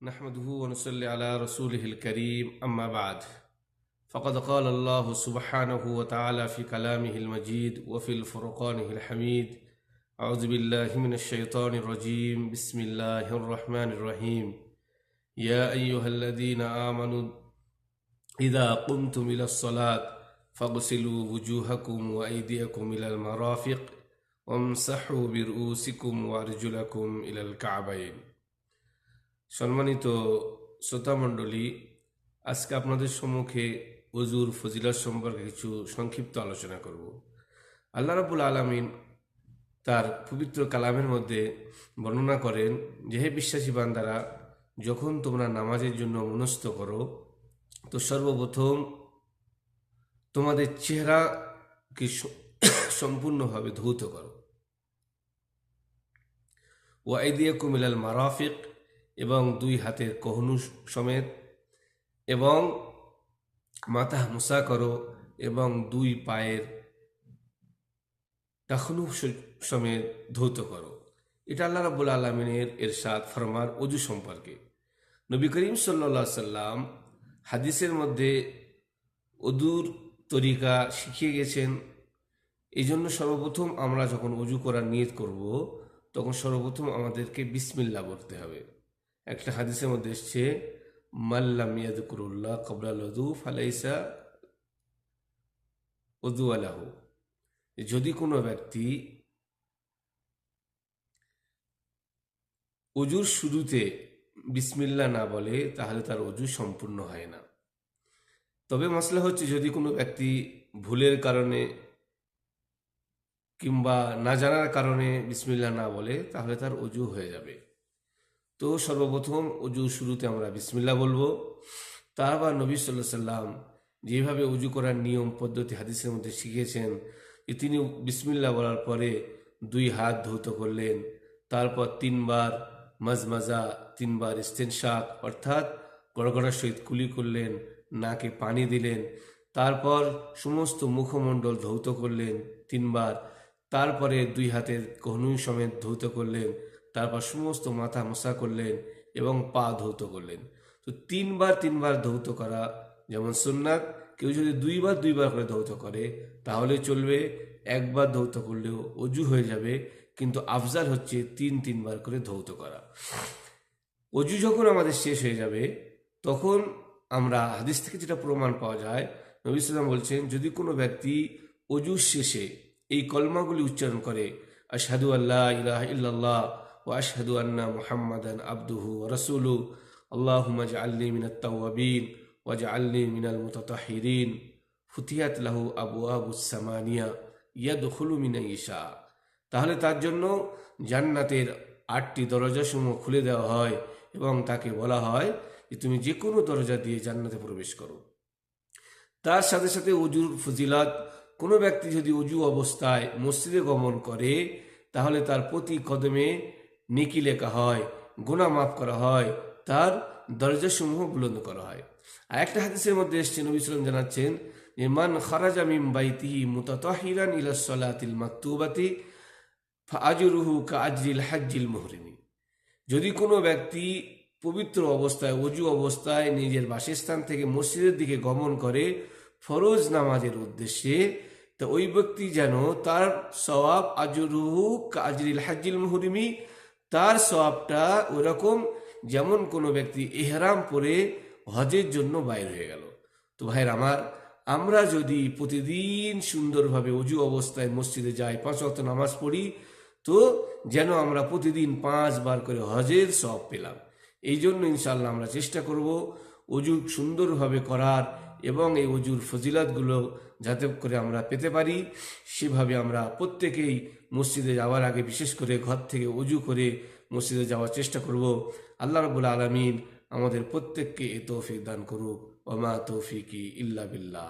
نحمده ونصلي على رسوله الكريم أما بعد فقد قال الله سبحانه وتعالى في كلامه المجيد وفي الفرقانه الحميد أعوذ بالله من الشيطان الرجيم بسم الله الرحمن الرحيم يا أيها الذين آمنوا إذا قمتم إلى الصلاة فاغسلوا وجوهكم وأيديكم إلى المرافق وامسحوا برؤوسكم وأرجلكم إلى الكعبين। সম্মানিত শ্রোতা মণ্ডলী, আজকে আপনাদের সম্মুখে ওযুর ফজিলত সম্পর্কে কিছু সংক্ষিপ্ত আলোচনা করব। আল্লাহ রাব্বুল আলামিন তার পবিত্র কালামের মধ্যে বর্ণনা করেন যে, হে বিশ্বাসী বান্দারা, যখন তোমরা নামাজের জন্য মনস্থ করো তো সর্বপ্রথম তোমাদের চেহারাকে সম্পূর্ণভাবে ধৌত করো। ওয়া আইদিয়াকুম ইলাল মারাফিক, এবং দুই হাতের কহনু সমেত, এবং মাথা মুসা করো, এবং দুই পায়ের টাখনু সমেত ধৌত করো। এটা আল্লাহ রাব্বুল আলামিনের ইরশাদ ফরমান ওযু সম্পর্কে। নবী করিম সাল্লাল্লাহু আলাইহি সাল্লাম হাদিসের মধ্যে ওযুর তরিকা শিখিয়ে গেছেন। এই জন্য সর্বপ্রথম আমরা যখন ওযু করার নিয়ত করব তখন সর্বপ্রথম আমাদেরকে বিসমিল্লাহ বলতে হবে। একটা হাদিসের মধ্যে এসছে, মাল্লাম ইয়াযকুরুল্লাহ ক্বাবলাল ওযু ফালাইসা ওযু লাহু। যদি কোনো ব্যক্তি ওযুর শুরুতে বিসমিল্লাহ না বলে তাহলে তার ওযু সম্পূর্ণ হয় না। তবে মাসলা হচ্ছে, যদি কোনো ব্যক্তি ভুলের কারণে কিংবা না জানার কারণে বিসমিল্লাহ না বলে তাহলে তার ওযু হয়ে যাবে। তো সর্বপ্রথম ওযু শুরুতে আমরা বিসমিল্লাহ বলবো। তারপর নবী সাল্লাল্লাহু আলাইহি সাল্লাম যেভাবে ওযু করার নিয়ম পদ্ধতি হাদিসের মধ্যে শিখিয়েছেন, যে তিনি বিসমিল্লাহ বলার পরে দুই হাত ধৌত করলেন, তারপর তিনবার মাজমাজা, তিনবার ইস্তেনশাক অর্থাৎ গড়গড়ার সহিত কুলি করলেন, নাকে পানি দিলেন, তারপর সমস্ত মুখমণ্ডল ধৌত করলেন তিনবার, তারপরে দুই হাতের কহনু সমেত ধৌত করলেন, তারপর সমস্ত মাথা মোসা করলেন এবং পা ধৌত করলেন। তো তিনবার ধৌত করা যেমন সুন্নাত। কেউ যদি দুইবার করে ধৌত করে তাহলে চলবে, একবার ধৌত করলেও ওযু হয়ে যাবে, কিন্তু আফজাল হচ্ছে তিনবার করে ধৌত করা। ওযু যখন আমাদের শেষ হয়ে যাবে তখন আমরা হাদিস থেকে যেটা প্রমাণ পাওয়া যায়, নবী সাল্লাল্লাহু আলাইহি ওয়াসাল্লাম বলছেন, যদি কোনো ব্যক্তি ওযুর শেষে এই কলমাগুলি উচ্চারণ করে, আশহাদু আল্লা ইলাহা ইল্লাল্লাহ ওয়া আশহাদু আন্না মুহাম্মাদান আবদুহু ওয়া রাসূলুহু আল্লাহুম্মা ইজআলনি মিনাত তাওয়াবিন ওয়াজআলনি মিনাল মুতাতাহহিরিন, ফুতিহাত লাহু আবওয়াবুস সামানিয়া ইয়াদখুলু মিন আইশা, তাহলে তার জন্য জান্নাতের 8টি দরজাসমূহ খুলে দেওয়া হয় এবং তাকে বলা হয় যে তুমি যে কোনো দরজা দিয়ে জান্নাতে প্রবেশ করো। তার সাথে সাথে ওযুর ফজিলত, কোনো ব্যক্তি যদি ওযু অবস্থায় মসজিদে গমন করে তাহলে তার প্রতি কদমে নেকি লেখা হয়, গুনাহ মাফ করা হয়, তার দরজাসমূহ বুলন্দ করা হয়। আর একটা হাদিসের মধ্যে এসেছে, নবী সাল্লাল্লাহু আলাইহি ওয়াসাল্লাম জানাচ্ছেন যে, মান খারাজা মিন বাইতিহি মুতাতাহহিরান ইলা সলাতিল মাকতুবাতি ফাআজরুহু কাআজরিল হাজ্জিল মুহরিমি। যদি কোনো ব্যক্তি পবিত্র অবস্থায় ওযু অবস্থায় নিজের বাসস্থান থেকে মসজিদের দিকে গমন করে ফরজ নামাজের উদ্দেশ্যে, তো ওই ব্যক্তি যেন তার সওয়াব আজরুহু কাআজরিল হাজ্জিল মুহরিমি, তার সওয়াবটা ওরকম যেমন কোনো ব্যক্তি ইহরাম পরে হজের জন্য বাইর হয়ে গেল। তো ভাইয়ের আমার, আমরা যদি প্রতিদিন সুন্দরভাবে ওযু অবস্থায় মসজিদে যাই, 5 ওয়াক্ত নামাজ পড়ি, তো যেন আমরা প্রতিদিন 5 বার করে হজের সওয়াব পেলাম। এই জন্য ইনশাআল্লাহ আমরা চেষ্টা করব ওযু সুন্দরভাবে করার এবং এই ওযুর ফজিলতগুলো যাতে করে আমরা পেতে পারি, সেভাবে আমরা প্রত্যেকেই মসজিদে যাওয়ার আগে বিশেষ করে ঘর থেকে ওযু করে মসজিদে যাওয়ার চেষ্টা করব। আল্লাহ রাব্বুল আলামিন আমাদের প্রত্যেককে এই তৌফিক দান করুক। ওয়া মা তৌফিকি ইল্লা বিল্লাহ।